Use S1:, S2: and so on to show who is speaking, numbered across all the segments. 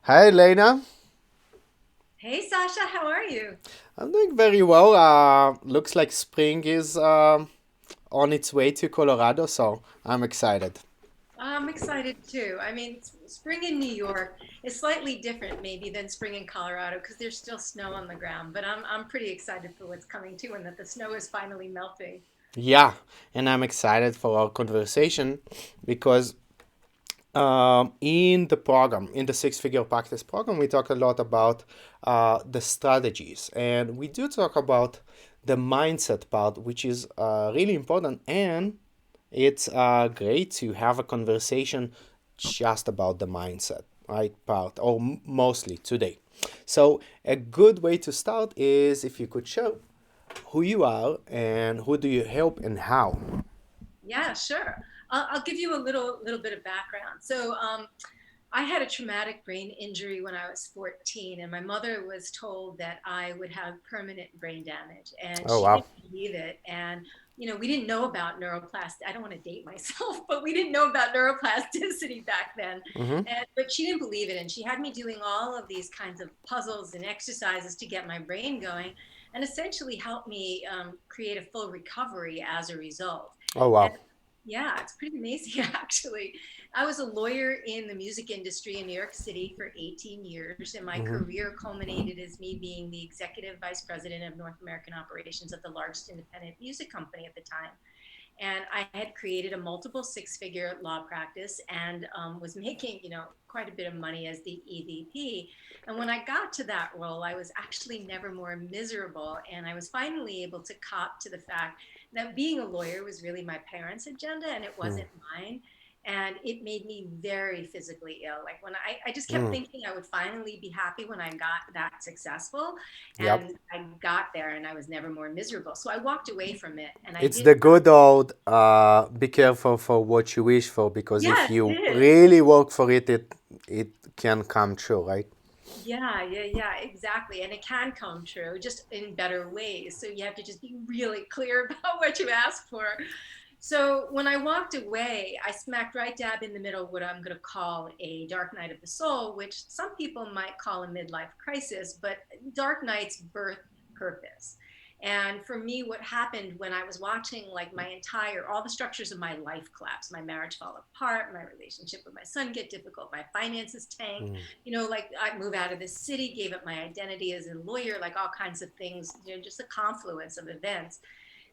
S1: Hi, Elena.
S2: Hey Sasha, how are you?
S1: I'm doing very well. Looks like spring is on its way to Colorado, so I'm excited.
S2: I'm excited too. I mean, spring in New York is slightly different maybe than spring in Colorado because there's still snow on the ground, but I'm pretty excited for what's coming too and that the snow is finally melting.
S1: Yeah, and I'm excited for our conversation because in the program, in the Six Figure Practice program, we talk a lot about the strategies, and we do talk about the mindset part, which is really important. And it's great to have a conversation just about the mindset, right? Part, or mostly today. So, a good way to start is if you could show who you are and who do you help and how.
S2: Yeah, sure. I'll give you a little bit of background. I had a traumatic brain injury when I was 14, and my mother was told that I would have permanent brain damage, and
S1: Oh,
S2: she
S1: wow.
S2: didn't believe it. And we didn't know about neuroplasticity. I don't want to date myself, but we didn't know about neuroplasticity back then.
S1: Mm-hmm.
S2: But she didn't believe it, and she had me doing all of these kinds of puzzles and exercises to get my brain going, and essentially helped me create a full recovery as a result.
S1: Oh,
S2: And
S1: wow.
S2: yeah, it's pretty amazing, actually. I was a lawyer in the music industry in New York City for 18 years, and my
S1: Mm-hmm.
S2: career culminated as me being the executive vice president of North American operations at the largest independent music company at the time. And I had created a multiple six-figure law practice and was making, quite a bit of money as the EVP. And when I got to that role, I was actually never more miserable. And I was finally able to cop to the fact that being a lawyer was really my parents' agenda and it wasn't mine. And it made me very physically ill. Like when I just kept
S1: Mm.
S2: thinking I would finally be happy when I got that successful.
S1: Yep.
S2: And I got there and I was never more miserable. So I walked away from it and I
S1: It's
S2: did.
S1: the good old be careful for what you wish for because if
S2: Yes, it
S1: you
S2: is.
S1: really work for it, it can come true, right?
S2: Yeah, exactly. And it can come true just in better ways. So you have to just be really clear about what you ask for. So when I walked away, I smacked right dab in the middle of what I'm going to call a dark night of the soul, which some people might call a midlife crisis, but dark nights birth purpose. And for me, what happened when I was watching like all the structures of my life collapse, my marriage fall apart, my relationship with my son get difficult, my finances tank, like I move out of the city, gave up my identity as a lawyer, like all kinds of things, just a confluence of events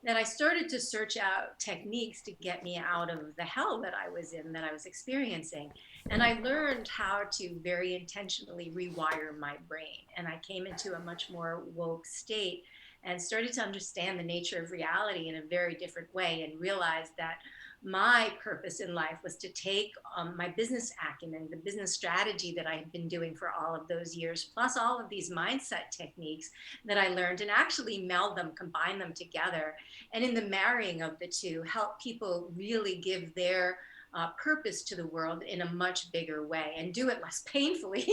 S2: that I started to search out techniques to get me out of the hell that I was in, that I was experiencing. And I learned how to very intentionally rewire my brain. And I came into a much more woke state and started to understand the nature of reality in a very different way and realized that my purpose in life was to take my business acumen, the business strategy that I had been doing for all of those years, plus all of these mindset techniques that I learned, and actually meld them, combine them together, and in the marrying of the two, help people really give their purpose to the world in a much bigger way and do it less painfully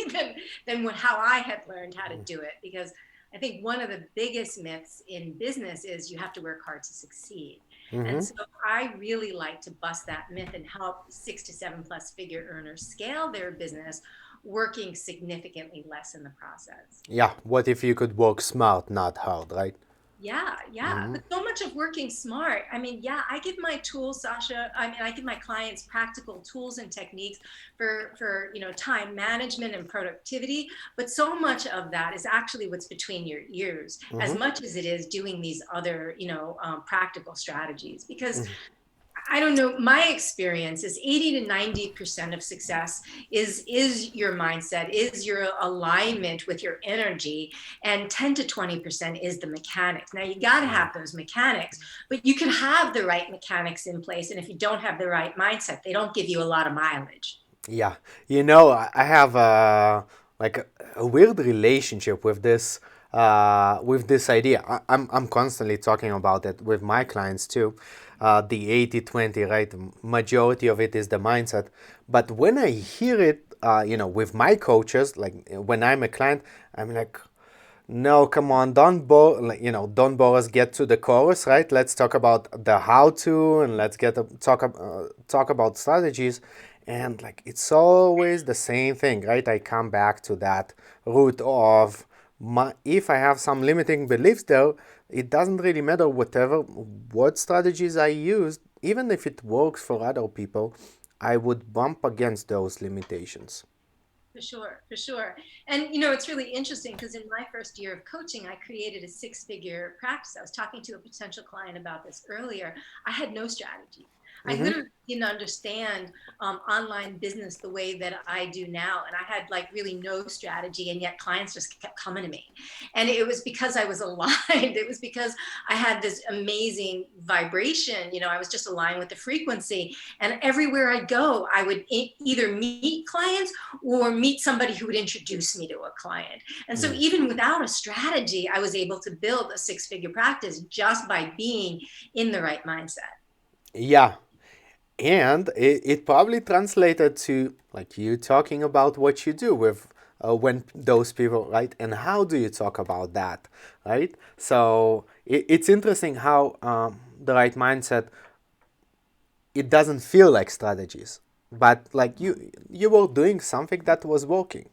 S2: than how I had learned how to do it. Because I think one of the biggest myths in business is you have to work hard to succeed. And
S1: Mm-hmm.
S2: so I really like to bust that myth and help 6 to 7 plus figure earners scale their business, working significantly less in the process.
S1: Yeah. What if you could work smart, not hard, right?
S2: Yeah.
S1: Mm-hmm.
S2: But so much of working smart. I mean, yeah, I give my tools, Sasha. I mean, I give my clients practical tools and techniques for time management and productivity. But so much of that is actually what's between your ears, as
S1: Mm-hmm.
S2: much as it is doing these other, practical strategies. Because I don't know. My experience is 80 to 90% of success is your mindset, is your alignment with your energy, and 10 to 20% is the mechanics. Now you got to have those mechanics, but you can have the right mechanics in place, and if you don't have the right mindset, they don't give you a lot of mileage.
S1: Yeah, I have like a weird relationship with this idea. I'm constantly talking about it with my clients too. The 80-20, right? Majority of it is the mindset. But when I hear it, with my coaches, like when I'm a client, I'm like, no, come on, don't bore us. Get to the chorus, right? Let's talk about the how to, and let's talk about strategies. And like it's always the same thing, right? I come back to that root of if I have some limiting beliefs there, it doesn't really matter what strategies I use, even if it works for other people, I would bump against those limitations.
S2: For sure, for sure. And it's really interesting because in my first year of coaching, I created a six-figure practice. I was talking to a potential client about this earlier. I had no strategy. I
S1: Mm-hmm.
S2: literally didn't understand online business the way that I do now. And I had like really no strategy, and yet clients just kept coming to me. And it was because I was aligned. It was because I had this amazing vibration. I was just aligned with the frequency. And everywhere I go, I would either meet clients or meet somebody who would introduce me to a client. And so
S1: Mm.
S2: even without a strategy, I was able to build a six-figure practice just by being in the right mindset.
S1: Yeah, and it probably translated to like you talking about what you do with when those people, right? And how do you talk about that, right? So it's interesting how the right mindset, it doesn't feel like strategies, but like you were doing something that was working.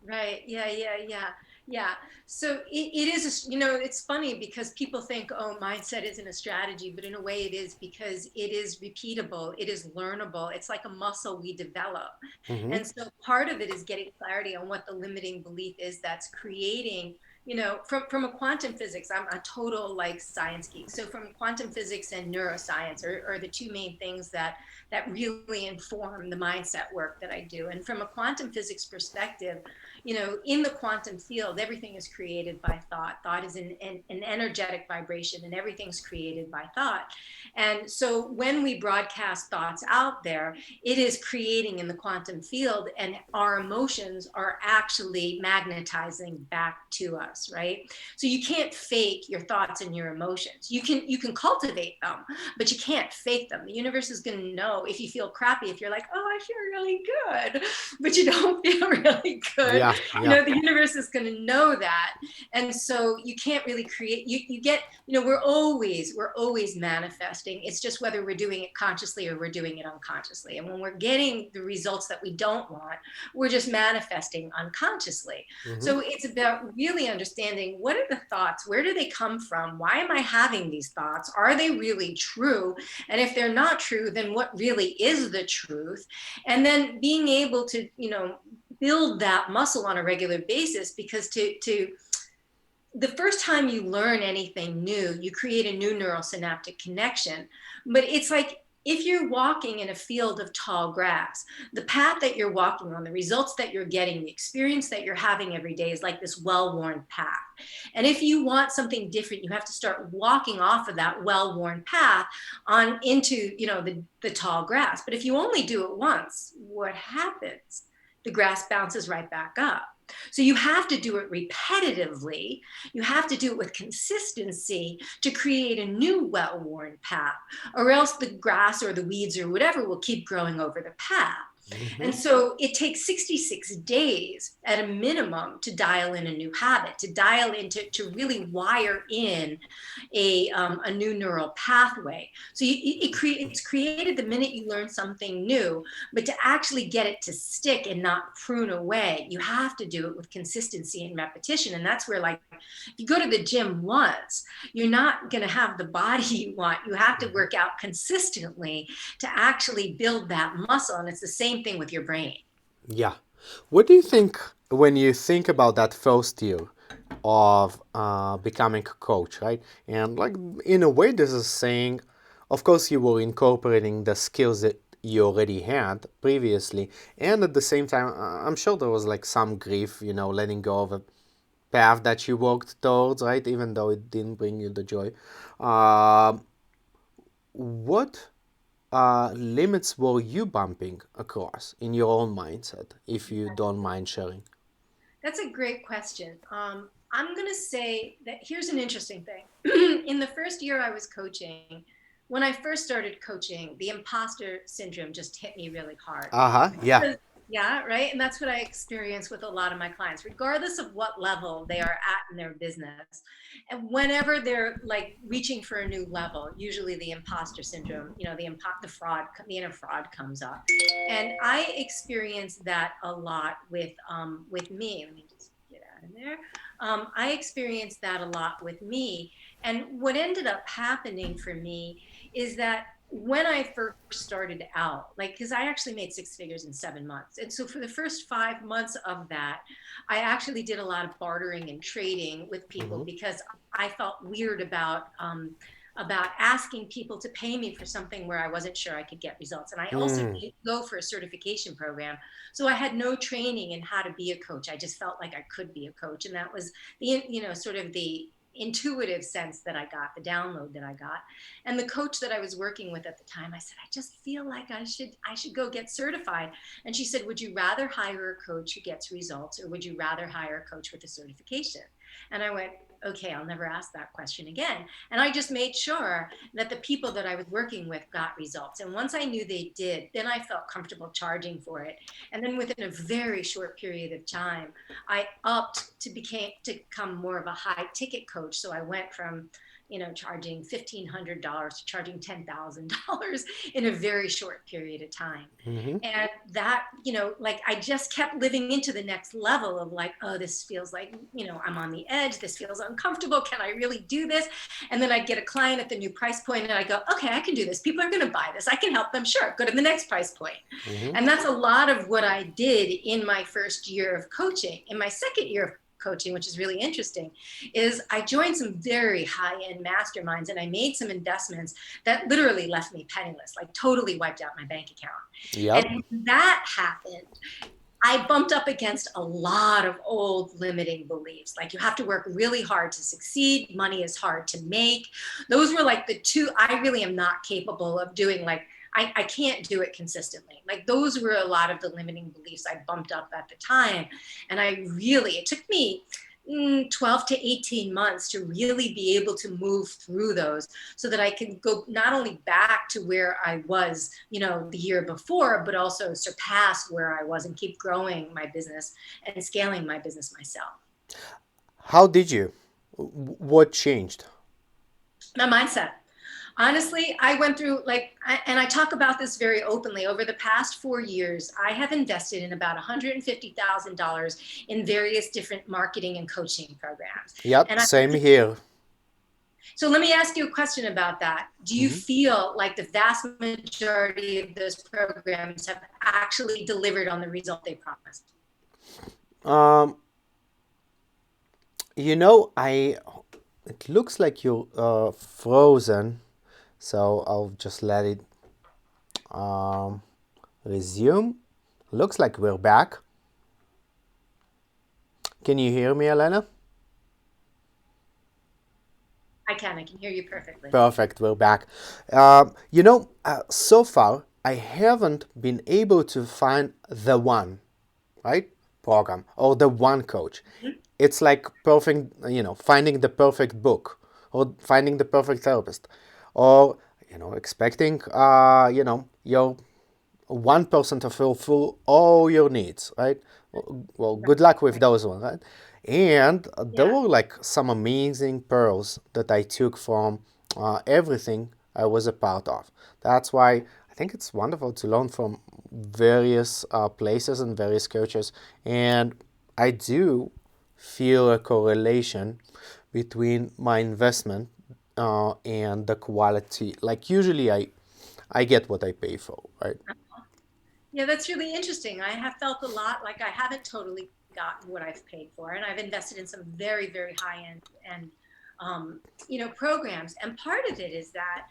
S2: Right. Yeah, yeah, yeah. Yeah. So it is, it's funny because people think, oh, mindset isn't a strategy, but in a way it is because it is repeatable, it is learnable. It's like a muscle we develop.
S1: Mm-hmm.
S2: And so part of it is getting clarity on what the limiting belief is that's creating, from a quantum physics, I'm a total like science geek. So from quantum physics and neuroscience are the two main things that really inform the mindset work that I do. And from a quantum physics perspective, in the quantum field, everything is created by thought. Thought is an energetic vibration, and everything's created by thought. And so when we broadcast thoughts out there, it is creating in the quantum field, and our emotions are actually magnetizing back to us, right? So you can't fake your thoughts and your emotions. You can cultivate them, but you can't fake them. The universe is going to know if you feel crappy, if you're like, oh, I feel really good, but you don't feel really good.
S1: Yeah, yeah.
S2: The universe is going to know that. And so you can't really create, you get, we're always manifesting. It's just whether we're doing it consciously or we're doing it unconsciously. And when we're getting the results that we don't want, we're just manifesting unconsciously.
S1: Mm-hmm.
S2: So it's about really understanding, what are the thoughts? Where do they come from? Why am I having these thoughts? Are they really true? And if they're not true, then what really is the truth? And then being able to, build that muscle on a regular basis, because to the first time you learn anything new, you create a new neural synaptic connection. But it's like, if you're walking in a field of tall grass, the path that you're walking on, the results that you're getting, the experience that you're having every day is like this well-worn path. And if you want something different, you have to start walking off of that well-worn path on into, the tall grass. But if you only do it once, what happens? The grass bounces right back up. So you have to do it repetitively. You have to do it with consistency to create a new well-worn path, or else the grass or the weeds or whatever will keep growing over the path.
S1: Mm-hmm.
S2: And so it takes 66 days at a minimum to dial in a new habit, to dial in, to really wire in a new neural pathway. So it's created the minute you learn something new, but to actually get it to stick and not prune away, you have to do it with consistency and repetition. And that's where, like, if you go to the gym once, you're not going to have the body you want. You have to
S1: Mm-hmm.
S2: work out consistently to actually build that muscle. And it's the same thing with your brain.
S1: Yeah. What do you think when you think about that first year of becoming a coach, right? And like in a way, this is saying, of course, you were incorporating the skills that you already had previously, and at the same time, I'm sure there was like some grief, letting go of a path that you worked towards, right? Even though it didn't bring you the joy. Um what limits were you bumping across in your own mindset, if you don't mind sharing?
S2: That's a great question. I'm going to say that here's an interesting thing. In the first year I was coaching, when I first started coaching, the imposter syndrome just hit me really hard.
S1: Uh huh. Yeah.
S2: Yeah, right. And that's what I experience with a lot of my clients, regardless of what level they are at in their business. And whenever they're like reaching for a new level, usually the imposter syndrome, the inner fraud comes up. And I experience that a lot with me. Let me just get out of there. I experienced that a lot with me. And what ended up happening for me is that when I first started out, like, because I actually made six figures in 7 months. And so for the first 5 months of that, I actually did a lot of bartering and trading with people
S1: Mm-hmm.
S2: because I felt weird about asking people to pay me for something where I wasn't sure I could get results. And I also
S1: Mm.
S2: didn't go for a certification program. So I had no training in how to be a coach. I just felt like I could be a coach. And that was sort of the intuitive sense that I got, the download that I got. And the coach that I was working with at the time, I said, I just feel like I should go get certified. And she said, would you rather hire a coach who gets results, or would you rather hire a coach with a certification? And I went, okay, I'll never ask that question again. And I just made sure that the people that I was working with got results. And once I knew they did, then I felt comfortable charging for it. And then within a very short period of time, I upped to become more of a high ticket coach. So I went from charging $1,500 to charging $10,000 in a very short period of time.
S1: Mm-hmm.
S2: And that, like I just kept living into the next level of like, oh, this feels like, I'm on the edge. This feels uncomfortable. Can I really do this? And then I'd get a client at the new price point and I go, okay, I can do this. People are going to buy this. I can help them. Sure. Go to the next price point.
S1: Mm-hmm.
S2: And that's a lot of what I did in my first year of coaching. In my second year of coaching, which is really interesting, is I joined some very high-end masterminds and I made some investments that literally left me penniless, like totally wiped out my bank account.
S1: Yep.
S2: And when that happened, I bumped up against a lot of old limiting beliefs. Like you have to work really hard to succeed. Money is hard to make. Those were like the two I really am not capable of doing. Like I can't do it consistently. Like those were a lot of the limiting beliefs I bumped up at the time. And it took me 12 to 18 months to really be able to move through those so that I can go not only back to where I was, the year before, but also surpass where I was and keep growing my business and scaling my business myself.
S1: How did you? What changed?
S2: My mindset. Honestly, I went through and I talk about this very openly. Over the past 4 years, I have invested in about $150,000 in various different marketing and coaching programs.
S1: Yep,
S2: And I
S1: same here.
S2: So let me ask you a question about that. Do you
S1: Mm-hmm.
S2: feel like the vast majority of those programs have actually delivered on the result they promised?
S1: Um, I it looks like you're frozen, so I'll just let it um, resume. Looks like we're back. Can you hear me, Elena?
S2: I can hear you perfectly.
S1: Perfect, we're back. So far, I haven't been able to find the one, right, program or the one coach.
S2: Mhm.
S1: It's like perfect, finding the perfect book or finding the perfect therapist or, expecting, your one person to fulfill all your needs, right? Well, good luck with
S2: Right.
S1: those ones, right? And there
S2: Yeah.
S1: were like some amazing pearls that I took from everything I was a part of. That's why I think it's wonderful to learn from various places and various coaches. And I do feel a correlation between my investment and the quality. Like usually I get what I pay for, right?
S2: Yeah, that's really interesting. I have felt a lot like I haven't totally gotten what I've paid for, and I've invested in some very, very high end and programs. And part of it is that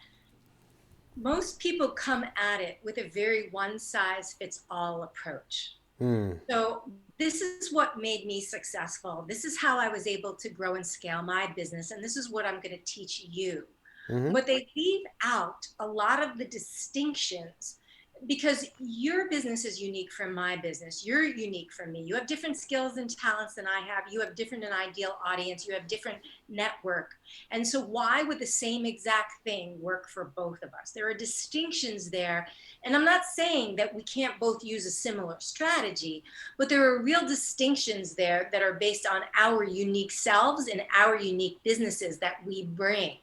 S2: most people come at it with a very one size fits all approach.
S1: Hmm.
S2: So this is what made me successful. This is how I was able to grow and scale my business. And this is what I'm going to teach you.
S1: Mm-hmm.
S2: But they leave out a lot of the distinctions because your business is unique from my business. You're unique from me. You have different skills and talents than I have. You have different and ideal audience. You have different network. And so why would the same exact thing work for both of us? There are distinctions there. And I'm not saying that we can't both use a similar strategy, but there are real distinctions there that are based on our unique selves and our unique businesses that we bring.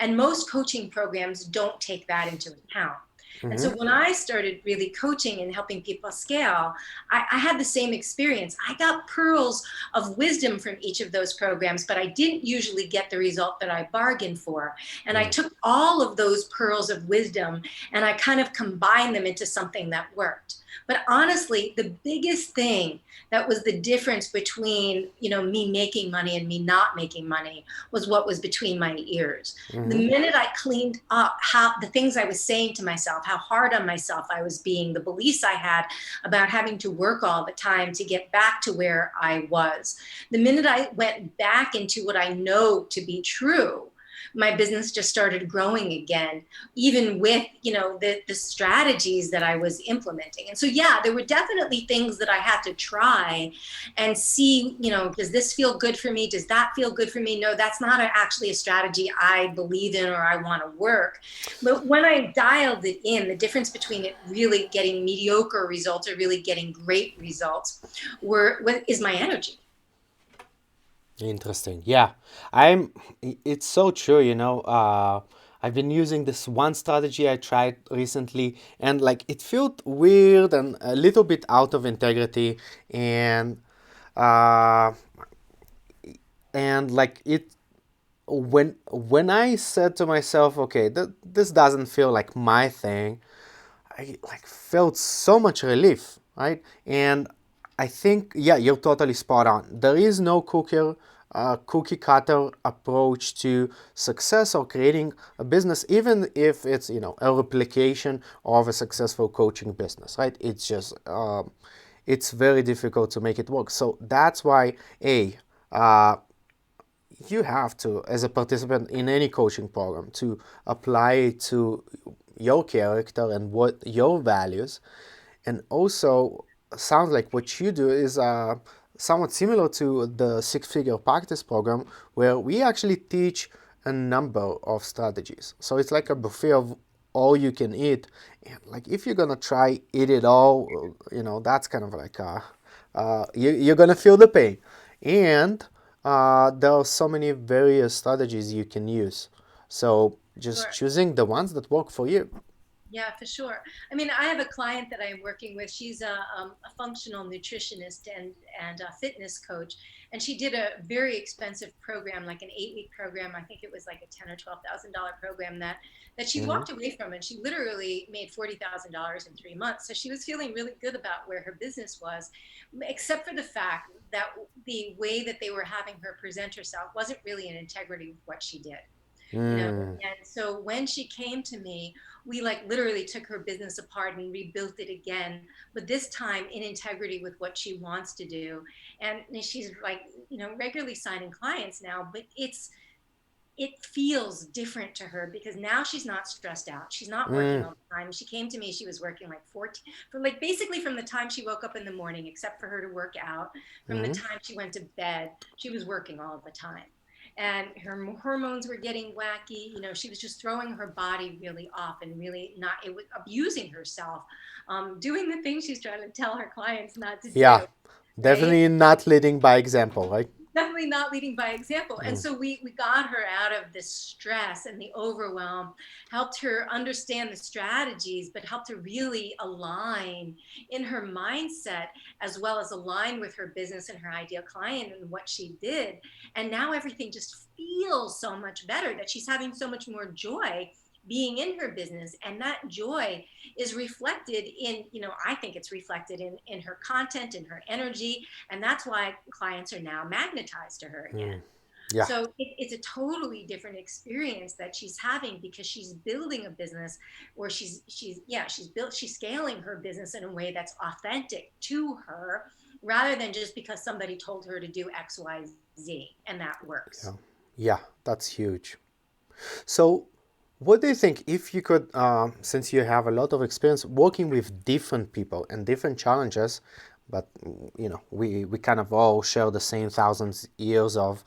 S2: And most coaching programs don't take that into account. And
S1: Mm-hmm.
S2: so when I started really coaching and helping people scale, I had the same experience. I got pearls of wisdom from each of those programs, but I didn't usually get the result that I bargained for. And I
S1: Mm.
S2: took all of those pearls of wisdom and I kind of combined them into something that worked. But honestly, the biggest thing that was the difference between, me making money and me not making money was what was between my ears. The
S1: Mm-hmm.
S2: minute I cleaned up how the things I was saying to myself, how hard on myself I was being, the beliefs I had about having to work all the time to get back to where I was, the minute I went back into what I know to be true, my business just started growing again, even with the strategies that I was implementing. And so yeah, there were definitely things that I had to try and see, does this feel good for me? Does that feel good for me? No, that's not actually a strategy I believe in or I want to work. But when I dialed it in, the difference between it really getting mediocre results or really getting great results is my energy.
S1: Interesting. Yeah, it's so true, I've been using this one strategy I tried recently, and like it felt weird and a little bit out of integrity, and uh, like it when I said to myself, okay, this doesn't feel like my thing, I like felt so much relief, right? And I think, yeah, you're totally spot on. There is no cookie cutter approach to success or creating a business, even if it's a replication of a successful coaching business, right? It's very difficult to make it work. So that's why uh, you have to, as a participant in any coaching program, to apply it to your character and what your values. And also, sounds like what you do is somewhat similar to the six-figure practice program, where we actually teach a number of strategies. So it's like a buffet of all you can eat. And like if you're gonna try eat it all, that's kind of like you're gonna feel the pain. And there are so many various strategies you can use. So just
S2: Sure.
S1: choosing the ones that work for you.
S2: Yeah, for sure. I mean, I have a client that I'm working with. She's a functional nutritionist and a fitness coach, and she did a very expensive program, like an 8-week program. I think it was like a $10,000 or $12,000 program that she
S1: Mm-hmm.
S2: walked away from, and she literally made $40,000 in 3 months. So she was feeling really good about where her business was, except for the fact that the way that they were having her present herself wasn't really in integrity with what she did.
S1: Mm.
S2: And so when she came to me, we like literally took her business apart and rebuilt it again, but this time in integrity with what she wants to do. And she's like, regularly signing clients now, but it feels different to her because now she's not stressed out. She's not working
S1: Mm.
S2: all the time. She came to me, she was working like 14, for like basically from the time she woke up in the morning, except for her to work out, from the
S1: Mm-hmm.
S2: time she went to bed, she was working all the time. And her hormones were getting wacky. She was just throwing her body really off and really not, it was abusing herself, doing the things she's trying to tell her clients not to
S1: Yeah,
S2: do, right?
S1: definitely not leading by example, right?
S2: Definitely not leading by example. And
S1: Mm.
S2: so we got her out of this stress and the overwhelm, helped her understand the strategies, but helped her really align in her mindset, as well as align with her business and her ideal client and what she did. And now everything just feels so much better, that she's having so much more joy being in her business. And that joy is reflected in, I think it's reflected in her content, in her energy, and that's why clients are now magnetized to her again.
S1: Mm. Yeah,
S2: So it's a totally different experience that she's having because she's building a business where she's scaling her business in a way that's authentic to her, rather than just because somebody told her to do XYZ, and that
S1: yeah,
S2: works.
S1: yeah, that's huge. So What do you think if you could, since you have a lot of experience working with different people and different challenges, but we kind of all share the same thousands years of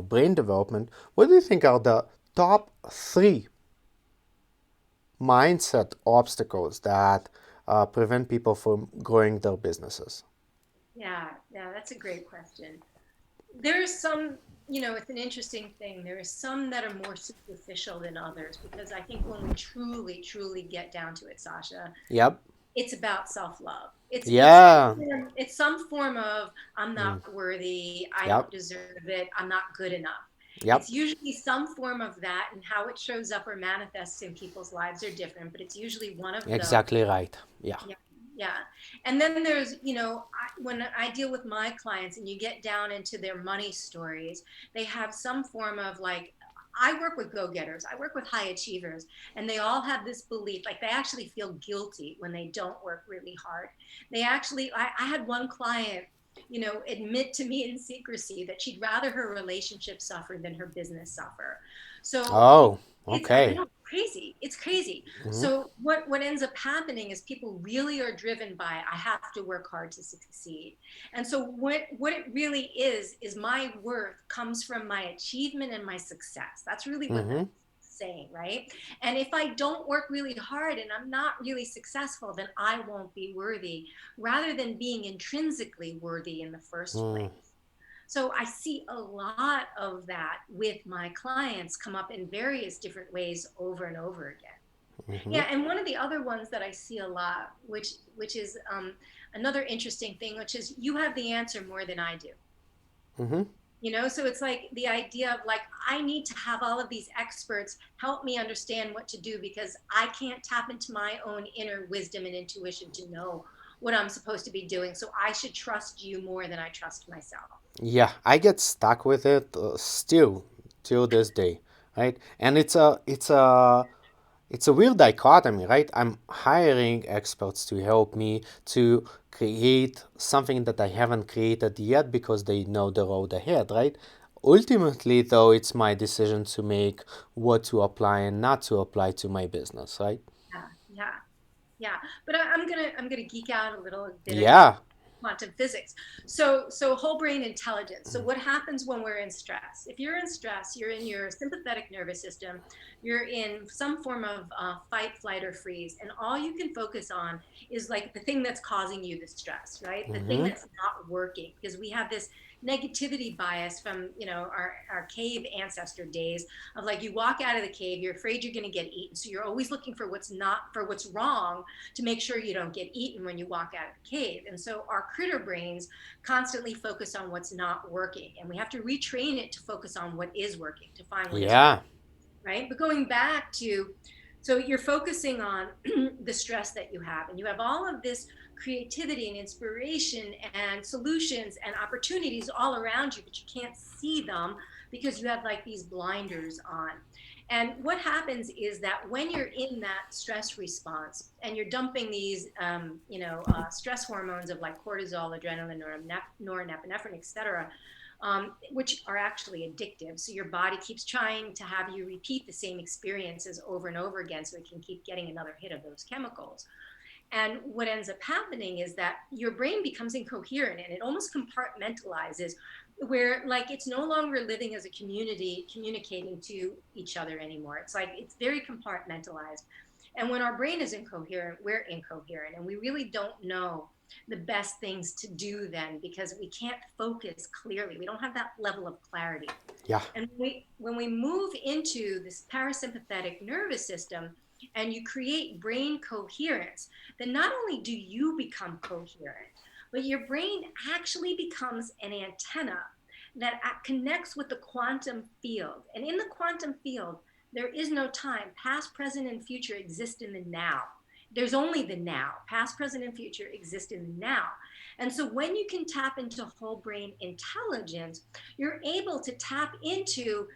S1: brain development. What do you think are the top three mindset obstacles that prevent people from growing their businesses?
S2: Yeah, yeah, that's a great question. There's some, it's an interesting thing. There are some that are more superficial than others because I think when we truly, truly get down to it, Sasha,
S1: Yep.
S2: it's about self-love.
S1: Yeah.
S2: It's some form of I'm not
S1: Mm.
S2: worthy, I don't
S1: Yep.
S2: deserve it, I'm not good enough.
S1: Yep.
S2: It's usually some form of that, and how it shows up or manifests in people's lives are different, but it's usually one of those.
S1: Exactly right. Yeah.
S2: Yeah, yeah. And then there's, when I deal with my clients and you get down into their money stories, they have some form of like, I work with go-getters, I work with high achievers, and they all have this belief, like they actually feel guilty when they don't work really hard. They actually, I had one client, admit to me in secrecy that she'd rather her relationship suffer than her business suffer. So
S1: Oh,
S2: I
S1: okay.
S2: know, crazy. It's crazy.
S1: Mm-hmm.
S2: So what ends up happening is people really are driven by I have to work hard to succeed. And so what it really is my worth comes from my achievement and my success. That's really what
S1: Mm-hmm.
S2: that's saying, right? And if I don't work really hard and I'm not really successful, then I won't be worthy, rather than being intrinsically worthy in the first
S1: Mm.
S2: place. So I see a lot of that with my clients come up in various different ways over and over again.
S1: Mm-hmm.
S2: Yeah, and one of the other ones that I see a lot, which is another interesting thing, which is you have the answer more than I do.
S1: Mm-hmm.
S2: So it's like the idea of like I need to have all of these experts help me understand what to do because I can't tap into my own inner wisdom and intuition to know what I'm supposed to be doing. So I should trust you more than I trust myself.
S1: Yeah, I get stuck with it still till this day, right? And it's a weird dichotomy, right? I'm hiring experts to help me to create something that I haven't created yet because they know the road ahead, right? Ultimately, though, it's my decision to make what to apply and not to apply to my business, right?
S2: Yeah, yeah. Yeah, but I'm gonna geek out a little bit again.
S1: Yeah.
S2: Quantum physics. So whole brain intelligence. So what happens when we're in stress? If you're in stress, you're in your sympathetic nervous system. You're in some form of fight, flight, or freeze, and all you can focus on is like the thing that's causing you the stress, right? The thing
S1: Mm-hmm.
S2: that's not working, because we have this negativity bias from our cave ancestor days of like you walk out of the cave, you're afraid you're going to get eaten, so you're always looking for what's wrong to make sure you don't get eaten when you walk out of the cave. And so our critter brains constantly focus on what's not working, and we have to retrain it to focus on what is working, to find what is
S1: Yeah.
S2: working, right? But going back to, so you're focusing on the stress that you have, and you have all of this creativity and inspiration and solutions and opportunities all around you, but you can't see them because you have like these blinders on. And what happens is that when you're in that stress response and you're dumping these, stress hormones of like cortisol, adrenaline, norepinephrine, et cetera, which are actually addictive. So your body keeps trying to have you repeat the same experiences over and over again so it can keep getting another hit of those chemicals. And what ends up happening is that your brain becomes incoherent and it almost compartmentalizes, where like it's no longer living as a community communicating to each other anymore. It's like it's very compartmentalized. And when our brain is incoherent, we're incoherent and we really don't know the best things to do then because we can't focus clearly. We don't have that level of clarity.
S1: Yeah.
S2: And when we move into this parasympathetic nervous system and you create brain coherence, then not only do you become coherent, but your brain actually becomes an antenna that connects with the quantum field. And in the quantum field, there is no time. Past, present, and future exist in the now. There's only the now. Past, present, and future exist in the now. And so when you can tap into whole brain intelligence, you're able to tap into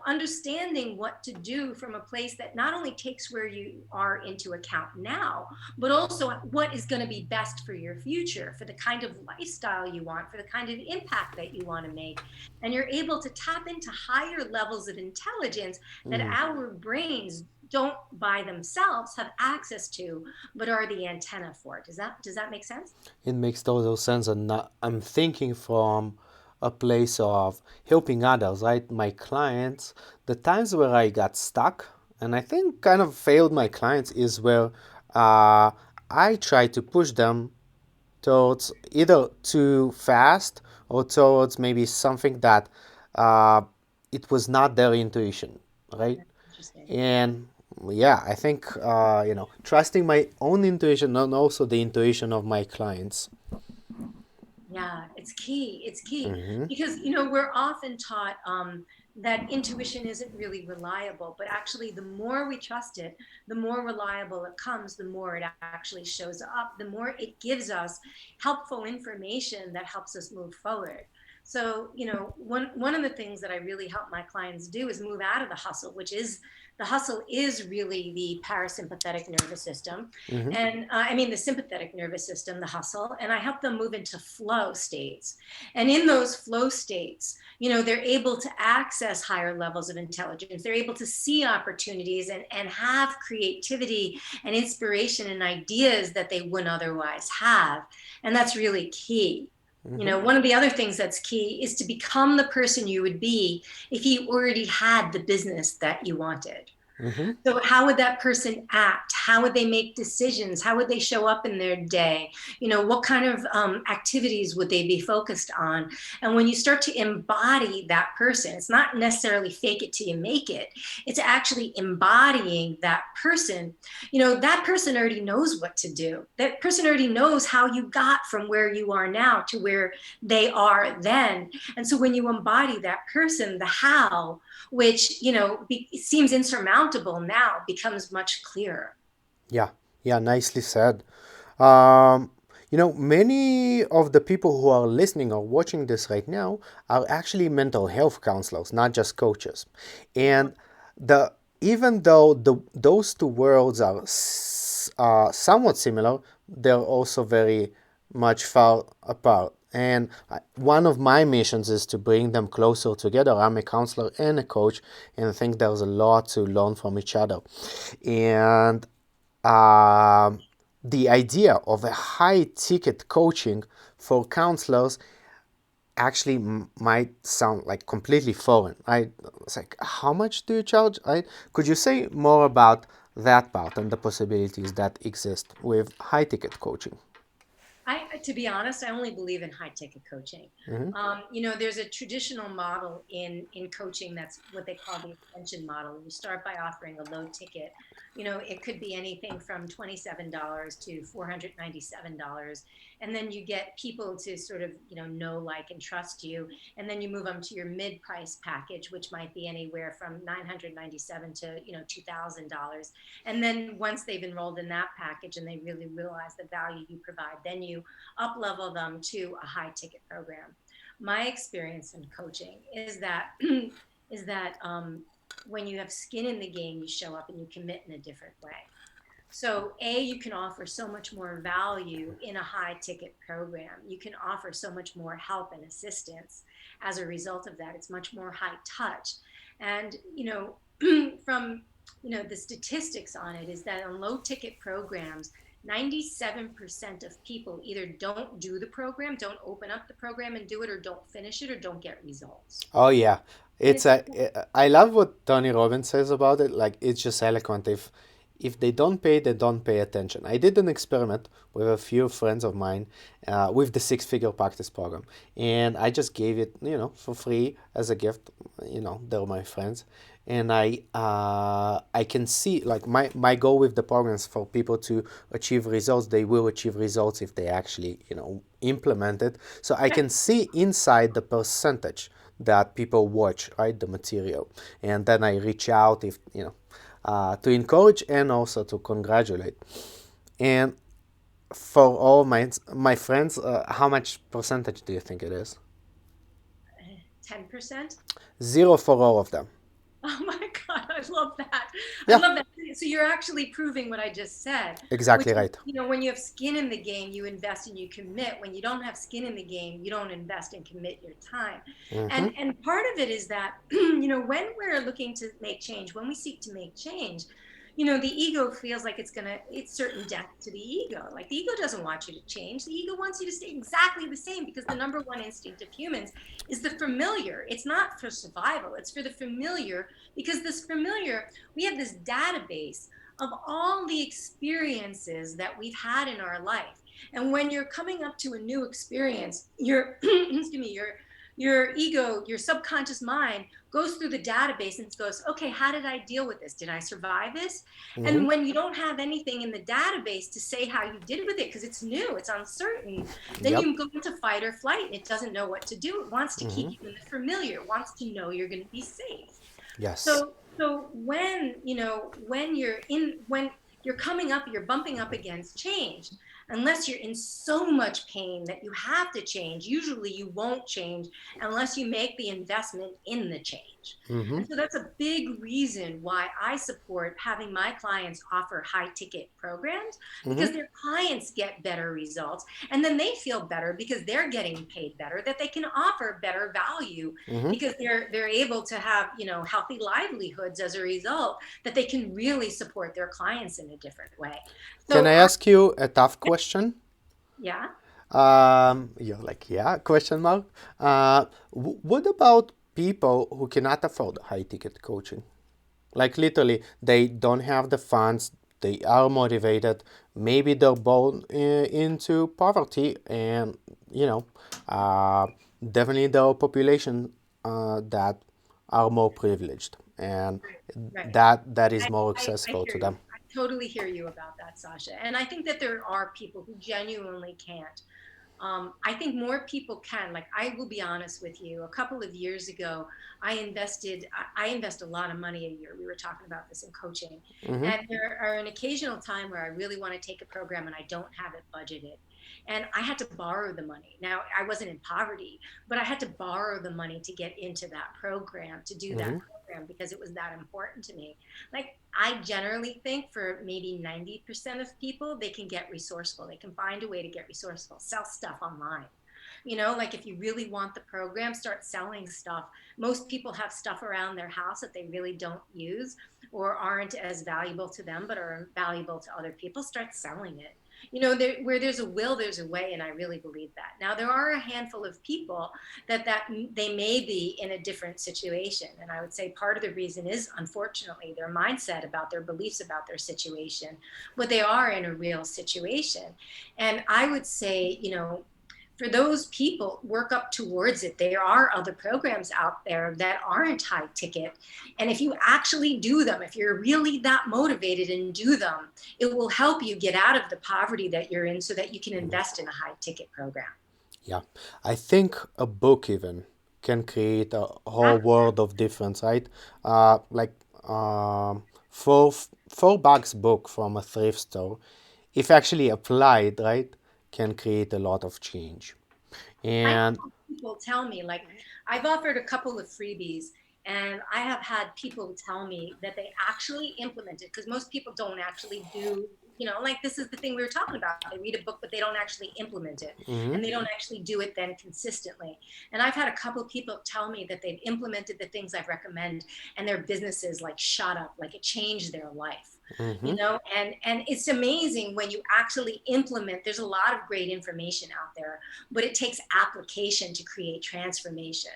S2: understanding what to do from a place that not only takes where you are into account now, but also what is going to be best for your future, for the kind of lifestyle you want, for the kind of impact that you want to make. And you're able to tap into higher levels of intelligence that
S1: Mhm.
S2: our brains don't by themselves have access to, but are the antenna for. Does that make sense?
S1: It makes total sense, and I'm thinking from a place of helping others, right? My clients, the times where I got stuck, and I think kind of failed my clients, is where I try to push them towards either too fast or towards maybe something that uh, it was not their intuition, right?
S2: That's interesting.
S1: And yeah, I think trusting my own intuition and also the intuition of my clients.
S2: Yeah, it's key. It's key
S1: Mm-hmm.
S2: because we're often taught that intuition isn't really reliable, but actually, the more we trust it, the more reliable it comes. The more it actually shows up. The more it gives us helpful information that helps us move forward. So, one of the things that I really help my clients do is move out of the hustle, which is the hustle is really the parasympathetic nervous system
S1: Mm-hmm.
S2: and I mean the sympathetic nervous system, the hustle, and I help them move into flow states. And in those flow states, they're able to access higher levels of intelligence. They're able to see opportunities and have creativity and inspiration and ideas that they wouldn't otherwise have. And that's really key.
S1: Mm-hmm.
S2: One of the other things that's key is to become the person you would be if you already had the business that you wanted.
S1: Mm-hmm.
S2: So, how would that person act? How would they make decisions? How would they show up in their day? What kind of activities would they be focused on? And when you start to embody that person, it's not necessarily fake it till you make it, it's actually embodying that person. That person already knows what to do. That person already knows how you got from where you are now to where they are then. And so, when you embody that person, the how, which seems insurmountable now, becomes much clearer.
S1: Yeah, yeah, nicely said. Many of the people who are listening or watching this right now are actually mental health counselors, not just coaches. And the even though those two worlds are somewhat similar, they're also very much far apart. And one of my missions is to bring them closer together. I'm a counselor and a coach, and I think there's a lot to learn from each other. And um, the idea of a high ticket coaching for counselors actually might sound like completely foreign, right? It's like, how much do you charge, right? Could you say more about that part and the possibilities that exist with high ticket coaching?
S2: To be honest, I only believe in high ticket coaching.
S1: Mm-hmm.
S2: There's a traditional model in coaching that's what they call the extension model. You start by offering a low ticket. It could be anything from $27 to $497, and then you get people to sort of know, like, and trust you, and then you move them to your mid price package, which might be anywhere from 997 to $2,000. And then once they've enrolled in that package and they really realize the value you provide, then you up level them to a high ticket program. My experience in coaching is that when you have skin in the game, you show up and you commit in a different way. So, you can offer so much more value in a high ticket program. You can offer so much more help and assistance as a result of that. It's much more high touch. And, from, the statistics on it is that on low ticket programs, 97% of people either don't do the program, don't open up the program and do it, or don't finish it, or don't get results.
S1: Oh yeah,
S2: And
S1: it's
S2: it's
S1: a. I love what Tony Robbins says about it. Like it's just eloquent. If they don't pay, they don't pay attention. I did an experiment with a few friends of mine, with the six-figure practice program, and I just gave it, for free as a gift. They're my friends, and I can see like my goal with the program is for people to achieve results. They will achieve results if they actually implement it. So I can see inside the percentage that people watch, right, the material, and then I reach out if to encourage and also to congratulate. And for all my friends, how much percentage do you think it is?
S2: 10%?
S1: 0 for all of them.
S2: Oh my God, I love that. I
S1: Yeah,
S2: love that. So you're actually proving what I just said, which
S1: exactly
S2: is,
S1: right.
S2: when you have skin in the game, you invest and you commit. When you don't have skin in the game, you don't invest and commit your time.
S1: Mm-hmm.
S2: And part of it is that, when we're looking to make change, when we seek to make change, the ego feels like it's certain death to the ego. Like the ego doesn't want you to change. The ego wants you to stay exactly the same because the number one instinct of humans is the familiar. It's not for survival, it's for the familiar, because this familiar, we have this database of all the experiences that we've had in our life. And when you're coming up to a new experience, your excuse me, your ego, your subconscious mind goes through the database and goes, okay, how did I deal with this? Did I survive this?
S1: Mm-hmm.
S2: And when you don't have anything in the database to say how you did with it, because it's new, it's uncertain, then
S1: Yep.
S2: you go into fight or flight and it doesn't know what to do. It wants to keep
S1: Mm-hmm.
S2: you in the familiar, it wants to know you're going to be safe.
S1: Yes.
S2: So when you're coming up, you're bumping up against change. Unless you're in so much pain that you have to change, usually you won't change unless you make the investment in the change.
S1: Mm-hmm.
S2: And so that's a big reason why I support having my clients offer high ticket programs, because
S1: Mm-hmm.
S2: their clients get better results and then they feel better because they're getting paid better, that they can offer better value
S1: Mm-hmm.
S2: because they're able to have healthy livelihoods as a result, that they can really support their clients in a different way.
S1: Can
S2: So
S1: I ask you a tough question?
S2: yeah.
S1: You're like, yeah, question mark. What about people who cannot afford high ticket coaching? Like literally, they don't have the funds, they are motivated, maybe they're born into poverty, and you know, uh, definitely there are population that are more privileged, and
S2: Right.
S1: that is
S2: I,
S1: more
S2: I
S1: accessible
S2: hear
S1: to
S2: you.
S1: them.
S2: I totally hear you about that, Sasha. And I think that there are people who genuinely can't. I think more people can. Like, I will be honest with you. A couple of years ago, I invest a lot of money a year. We were talking about this in coaching.
S1: Mm-hmm.
S2: And there are an occasional time where I really want to take a program and I don't have it budgeted. And I had to borrow the money. Now, I wasn't in poverty, but I had to borrow the money to get into that program, to do that
S1: Mm-hmm.
S2: program, because it was that important to me. Like, I generally think for maybe 90% of people, they can get resourceful. They can find a way to get resourceful, sell stuff online. Like if you really want the program, start selling stuff. Most people have stuff around their house that they really don't use or aren't as valuable to them, but are valuable to other people. Start selling it. Where there's a will, there's a way, and I really believe that. Now, there are a handful of people that they may be in a different situation, and I would say part of the reason is, unfortunately, their mindset about their beliefs about their situation, but they are in a real situation. And I would say, for those people, work up towards it. There are other programs out there that aren't high ticket. And if you actually do them, if you're really that motivated and do them, it will help you get out of the poverty that you're in so that you can invest in a high ticket program.
S1: Yeah, I think a book even can create a whole world of difference, right? Like four bucks book from a thrift store, if actually applied, right, can create a lot of change.
S2: I
S1: And
S2: have people tell me, like, I've offered a couple of freebies, and I have had people tell me that they actually implement it, because most people don't actually do, like, this is the thing we were talking about. They read a book, but they don't actually implement it,
S1: mhm,
S2: and they don't actually do it then consistently. And I've had a couple of people tell me that they've implemented the things I've recommended, and their businesses like shot up, like it changed their life.
S1: mhm,
S2: And it's amazing when you actually implement. There's a lot of great information out there, but it takes application to create transformation.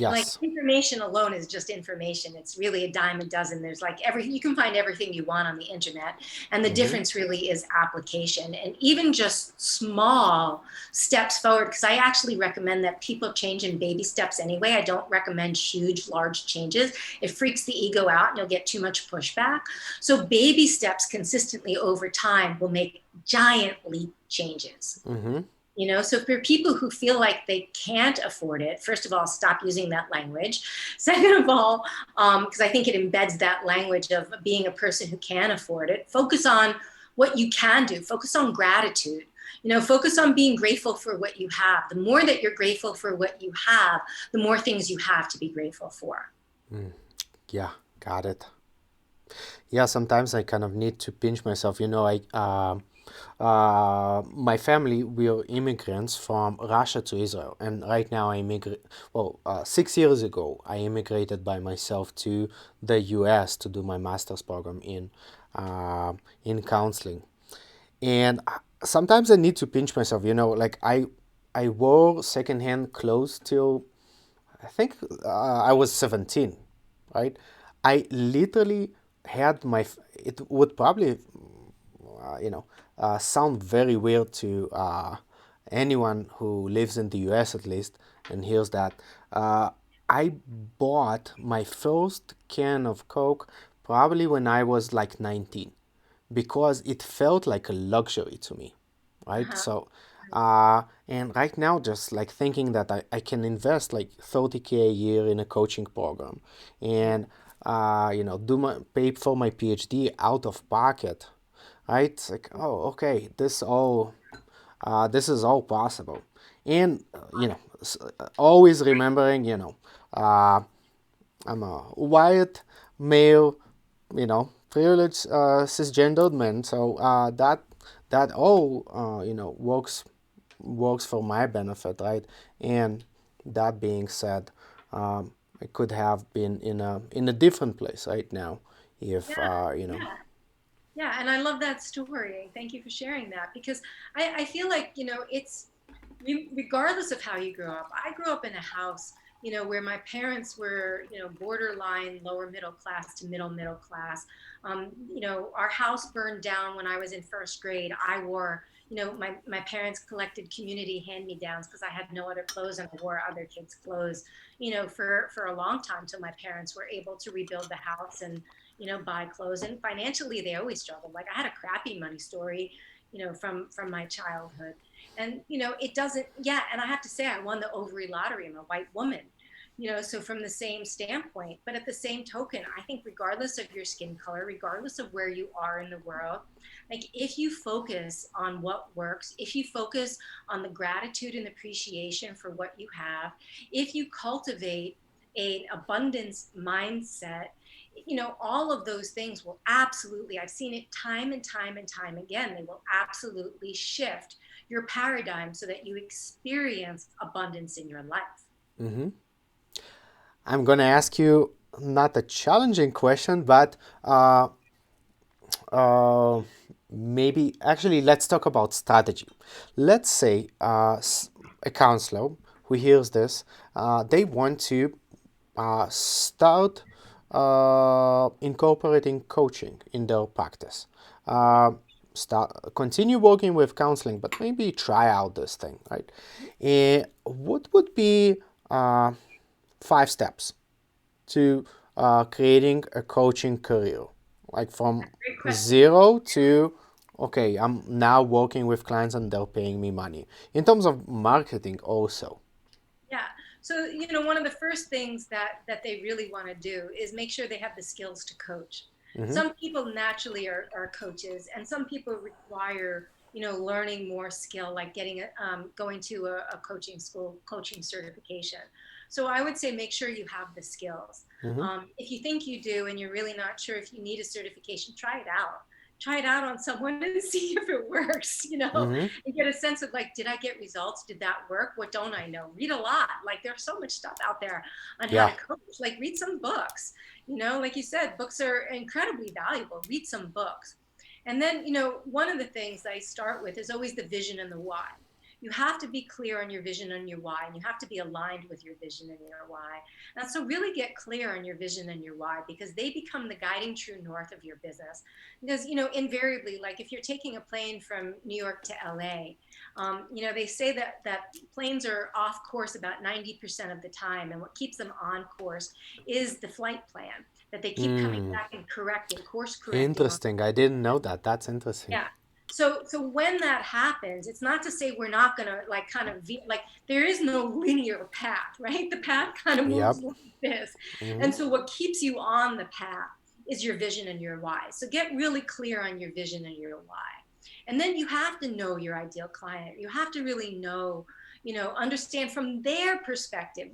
S2: Like,
S1: yes,
S2: information alone is just information. It's really a dime a dozen. There's like you can find everything you want on the internet. And the
S1: mhm,
S2: difference really is application, and even just small steps forward. Because I actually recommend that people change in baby steps anyway. I don't recommend huge, large changes. It freaks the ego out and you'll get too much pushback. So baby steps consistently over time will make giant leap changes.
S1: mhm,
S2: So for people who feel like they can't afford it, first of all, stop using that language. Second of all, because I think it embeds that language of being a person who can afford it, focus on what you can do. Focus on gratitude. Focus on being grateful for what you have. The more that you're grateful for what you have, the more things you have to be grateful for.
S1: Yeah, got it. Yeah, sometimes I kind of need to pinch myself. My family, we are immigrants from Russia to Israel, and right now I immigrate. Well, 6 years ago, I immigrated by myself to the U.S. to do my master's program in counseling. And sometimes I need to pinch myself. Like I wore secondhand clothes till I think I was 17, right? I literally had it would probably, sound very weird to anyone who lives in the US at least and hears that. Uh, I bought my first can of Coke probably when I was like 19 because it felt like a luxury to me, right?
S2: Uh-huh.
S1: And right now, just like thinking that I can invest like 30K a year in a coaching program
S2: Yeah.
S1: and, pay for my PhD out of pocket, right? It's like, oh, okay, this is all possible. And, always remembering, uh, I'm a white male, privileged cisgendered man. So that all works for my benefit, right? And that being said, I could have been in a different place right now if
S2: Yeah. Yeah. Yeah, and I love that story. Thank you for sharing that because I feel like, it's regardless of how you grew up. I grew up in a house, where my parents were, borderline lower middle class to middle class. Our house burned down when I was in first grade. I wore, my parents collected community hand-me-downs because I had no other clothes and I wore other kids' clothes, for a long time till my parents were able to rebuild the house and buy clothes. And financially, they always struggled. Like I had a crappy money story, from my childhood. And it doesn't. Yeah, and I have to say, I won the ovary lottery. I'm a white woman. So from the same standpoint, but at the same token, I think regardless of your skin color, regardless of where you are in the world, like if you focus on what works, if you focus on the gratitude and appreciation for what you have, if you cultivate an abundance mindset, all of those things will absolutely, I've seen it time and time and time again, they will absolutely shift your paradigm so that you experience abundance in your life.
S1: I'm gonna ask you not a challenging question, but uh, maybe actually let's talk about strategy. Let's say a counselor who hears this, they want to start incorporating coaching in their practice. Uh, Continue working with counseling, but maybe try out this thing, right? What would be 5 steps to creating a coaching career, like from
S2: Great question.
S1: zero to okay, I'm now working with clients and they're paying me money. In terms of marketing, also.
S2: Yeah. So, one of the first things that they really want to do is make sure they have the skills to coach.
S1: Mm-hmm.
S2: Some people naturally are coaches, and some people require, learning more skill, like going to a coaching school, coaching certification. So I would say make sure you have the skills.
S1: Mm-hmm.
S2: If you think you do and you're really not sure if you need a certification, try it out. Try it out on someone and see if it works,
S1: Mm-hmm.
S2: and get a sense of like, did I get results? Did that work? What don't I know? Read a lot. Like there's so much stuff out there on how
S1: Yeah.
S2: to coach. Like read some books. Like you said, books are incredibly valuable. Read some books. And then, one of the things I start with is always the vision and the why. You have to be clear on your vision and your why, and you have to be aligned with your vision and your why. And so really get clear on your vision and your why because they become the guiding true north of your business. Because, invariably, like if you're taking a plane from New York to LA, they say that planes are off course about 90% of the time. And what keeps them on course is the flight plan that they keep coming
S1: Mm.
S2: back and correcting, course correcting on.
S1: Interesting. I didn't know that. That's interesting.
S2: Yeah. So when that happens, it's not to say we're not going to like kind of like there is no linear path, right? The path kind of
S1: Yep.
S2: moves like this.
S1: Mm-hmm.
S2: And so what keeps you on the path is your vision and your why. So get really clear on your vision and your why. And then you have to know your ideal client. You have to really know, understand from their perspective,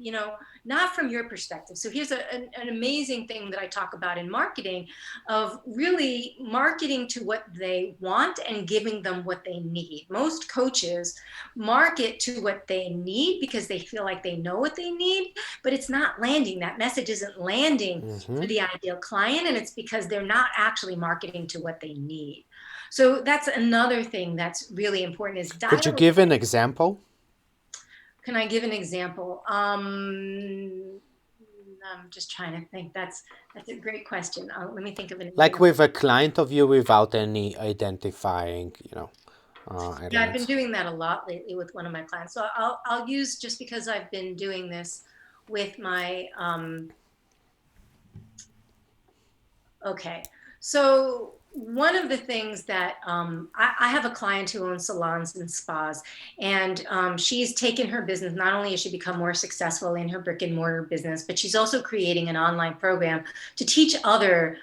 S2: not from your perspective. So here's an amazing thing that I talk about in marketing, of really marketing to what they want and giving them what they need. Most coaches market to what they need because they feel like they know what they need, but it's not landing. That message isn't landing
S1: Mm-hmm.
S2: for the ideal client, and it's because they're not actually marketing to what they need. So that's another thing that's really important, is
S1: Could you
S2: dial.
S1: give an example?
S2: Can I give an example? I'm just trying to think. That's a great question. Let me think of an
S1: Like
S2: example.
S1: with a client of you without any identifying,
S2: Yeah, I've been
S1: elements.
S2: doing that a lot lately with one of my clients. So I'll use, just because I've been doing this with my okay. So one of the things that I have a client who owns salons and spas, and she's taken her business. Not only has she become more successful in her brick and mortar business, but she's also creating an online program to teach other,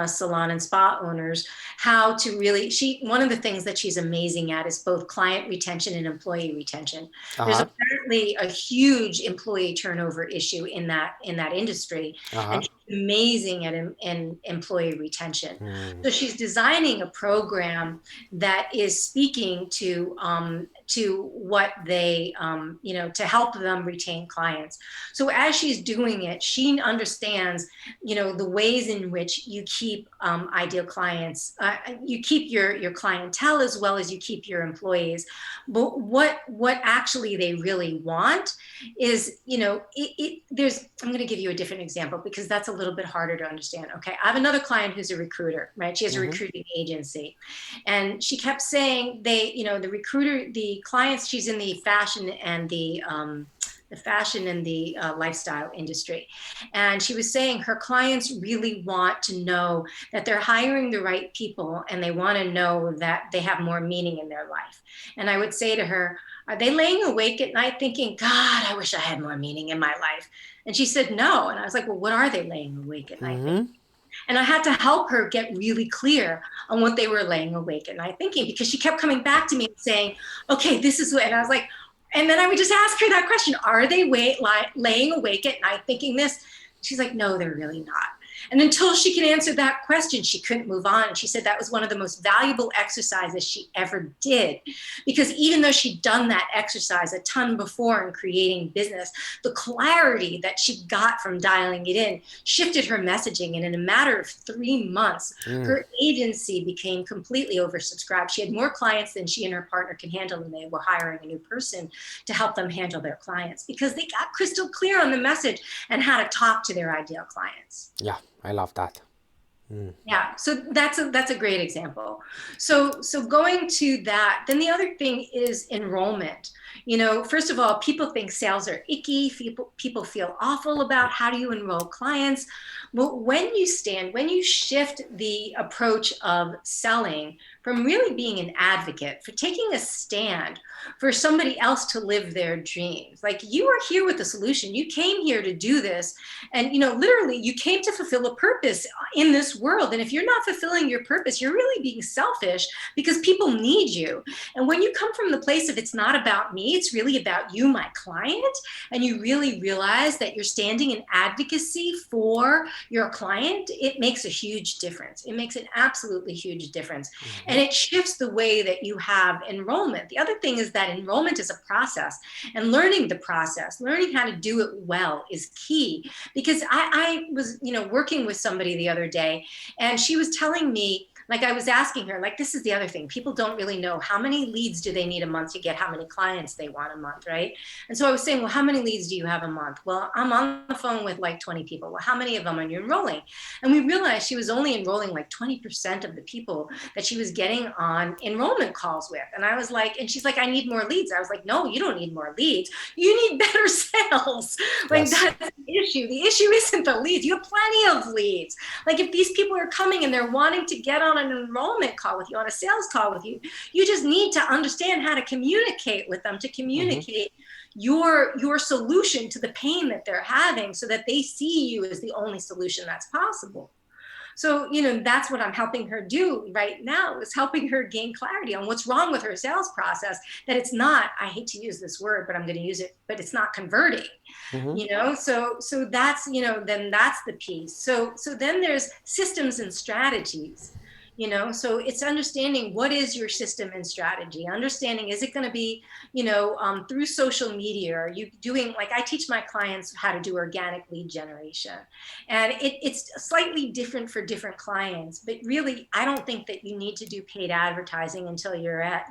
S2: salon and spa owners how to really. One of the things that she's amazing at is both client retention and employee retention. There's
S1: Uh-huh.
S2: apparently a huge employee turnover issue in that industry, and
S1: Uh-huh.
S2: amazing at in employee retention.
S1: Mm.
S2: So she's designing a program that is speaking to what they to help them retain clients. So as she's doing it, she understands the ways in which you keep ideal clients, you keep your clientele as well as you keep your employees. But what actually they really want is, there's, I'm going to give you a different example because that's a little bit harder to understand. Okay. I have another client who's a recruiter, right? She has a
S1: Mm-hmm.
S2: recruiting agency, and she kept saying the clients, she's in the fashion and the lifestyle industry. And she was saying her clients really want to know that they're hiring the right people, and they want to know that they have more meaning in their life. And I would say to her, are they laying awake at night thinking, God, I wish I had more meaning in my life? And she said, no. And I was like, well, what are they laying awake at night thinking?
S1: Mm-hmm.
S2: And I had to help her get really clear on what they were laying awake at night thinking, because she kept coming back to me and saying, okay, this is what, and I was like, and then I would just ask her that question, are they laying awake at night thinking this? She's like, no, they're really not. And until she could answer that question, she couldn't move on. And she said that was one of the most valuable exercises she ever did. Because even though she'd done that exercise a ton before in creating business, the clarity that she got from dialing it in shifted her messaging. And in a matter of 3 months,
S1: Mm.
S2: her agency became completely oversubscribed. She had more clients than she and her partner could handle, and they were hiring a new person to help them handle their clients because they got crystal clear on the message and how to talk to their ideal clients.
S1: Yeah, I love that. Mm.
S2: Yeah, so that's a great example. So going to that, then the other thing is enrollment. First of all, people think sales are icky. People feel awful about how do you enroll clients. Well, when you shift the approach of selling from really being an advocate, for taking a stand for somebody else to live their dreams, like you are here with a solution. You came here to do this, and literally you came to fulfill a purpose in this world. And if you're not fulfilling your purpose, you're really being selfish, because people need you. And when you come from the place of it's not about me, it's really about you, my client, and you really realize that you're standing in advocacy for your client, it makes a huge difference. It makes an absolutely huge difference.
S1: Mm-hmm.
S2: And it shifts the way that you have enrollment. The other thing is that enrollment is a process, and learning the process, learning how to do it well is key. Because I was, working with somebody the other day, and she was telling me, like, I was asking her, like, this is the other thing. People don't really know how many leads do they need a month to get how many clients they want a month, right? And so I was saying, well, how many leads do you have a month? Well, I'm on the phone with like 20 people. Well, how many of them are you enrolling? And we realized she was only enrolling like 20% of the people that she was getting on enrollment calls with. And I was like, and she's like, I need more leads. I was like, no, you don't need more leads. You need better sales. Like,
S1: Yes.
S2: that's the issue. The issue isn't the leads. You have plenty of leads. Like, if these people are coming and they're wanting to get on an enrollment call with you, on a sales call with you, you just need to understand how to communicate with them, to
S1: Mm-hmm.
S2: communicate your solution to the pain that they're having, so that they see you as the only solution that's possible. So, that's what I'm helping her do right now, is helping her gain clarity on what's wrong with her sales process, that it's not, I hate to use this word, but I'm going to use it, but it's not converting.
S1: Mm-hmm.
S2: So that's, then that's the piece. So then there's systems and strategies. So it's understanding what is your system and strategy. Understanding, is it going to be through social media? Are you doing, like, I teach my clients how to do organic lead generation, and it's slightly different for different clients, but really I don't think that you need to do paid advertising until you're at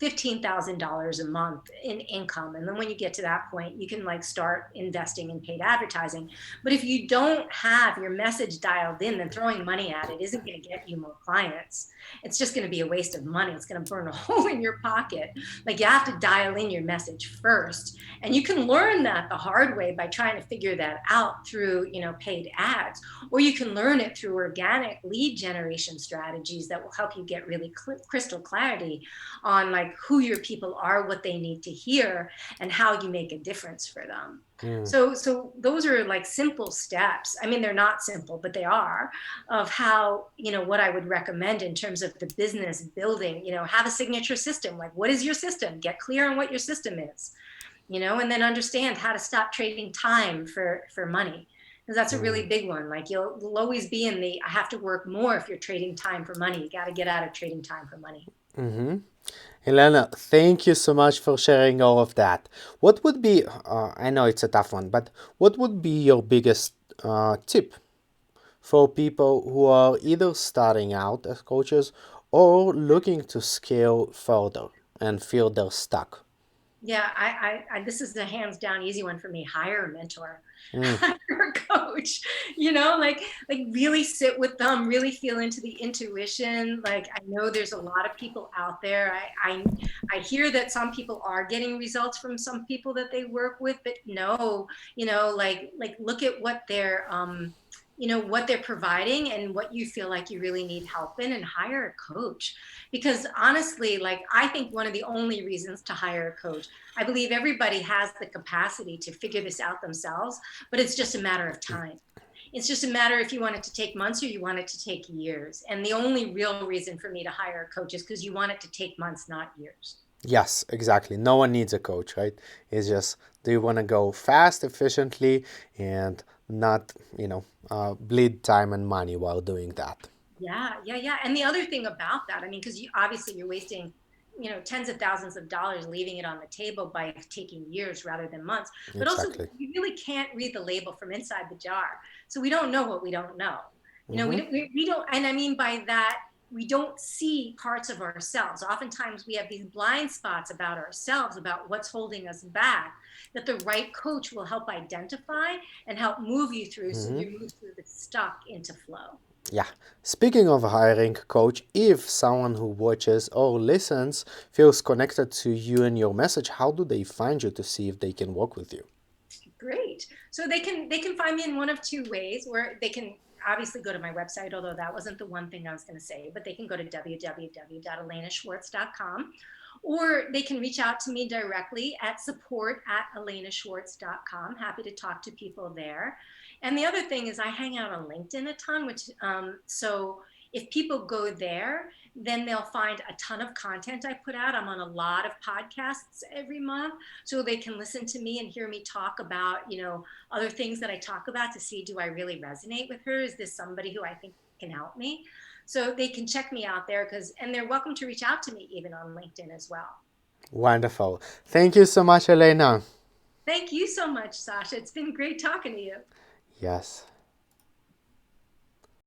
S2: $15,000 a month in income. And then when you get to that point, you can like start investing in paid advertising. But if you don't have your message dialed in, then throwing money at it isn't going to get you more clients. It's just going to be a waste of money. It's going to burn a hole in your pocket. Like, you have to dial in your message first. And you can learn that the hard way by trying to figure that out through, paid ads, or you can learn it through organic lead generation strategies that will help you get really crystal clarity on like who your people are, what they need to hear, and how you make a difference for them.
S1: Mm.
S2: So those are like simple steps. I mean, they're not simple, but they are, of how, what I would recommend in terms of the business building. Have a signature system. Like, what is your system? Get clear on what your system is, and then understand how to stop trading time for money. Because that's a really big one. Like, you'll always be in the, I have to work more if you're trading time for money. You got to get out of trading time for money.
S1: Mm-hmm. Elena, thank you so much for sharing all of that. What would be, I know it's a tough one, but what would be your biggest tip for people who are either starting out as coaches or looking to scale further and feel they're stuck?
S2: Yeah, this is the hands down easy one for me. Hire a mentor,
S1: Mm.
S2: hire a coach. Like really sit with them, really feel into the intuition. Like, I know there's a lot of people out there. I hear that some people are getting results from some people that they work with, but no, like look at what they're what they're providing and what you feel like you really need help in, and hire a coach. Because honestly, like, I think one of the only reasons to hire a coach, I believe everybody has the capacity to figure this out themselves, but it's just a matter of time. It's just a matter if you want it to take months or you want it to take years. And the only real reason for me to hire a coach is because you want it to take months, not years.
S1: Yes, exactly. No one needs a coach, right? It's just, do you want to go fast, efficiently, and not, bleed time and money while doing that?
S2: Yeah. And the other thing about that, I mean, because obviously you're wasting, tens of thousands of dollars leaving it on the table by taking years rather than months. But also,
S1: Exactly.
S2: you really can't read the label from inside the jar. So we don't know what we don't know.
S1: Mm-hmm.
S2: We don't, and I mean by that, we don't see parts of ourselves. Oftentimes we have these blind spots about ourselves, about what's holding us back, that the right coach will help identify and help move you through, so
S1: Mm-hmm.
S2: you move through the stuck into flow.
S1: Yeah. Speaking of hiring a coach, if someone who watches or listens feels connected to you and your message, how do they find you to see if they can work with you?
S2: Great. So they can find me in one of two ways, where they can obviously go to my website, although that wasn't the one thing I was going to say, but they can go to www.alainaschwartz.com, or they can reach out to me directly at support@alainaschwartz.com. Happy to talk to people there. And the other thing is, I hang out on LinkedIn a ton, which so if people go there, then they'll find a ton of content I put out. I'm on a lot of podcasts every month, so they can listen to me and hear me talk about, other things that I talk about, to see, do I really resonate with her? Is this somebody who I think can help me? So they can check me out there, and they're welcome to reach out to me even on LinkedIn as well.
S1: Wonderful. Thank you so much, Elena.
S2: Thank you so much, Sasha. It's been great talking to you.
S1: Yes.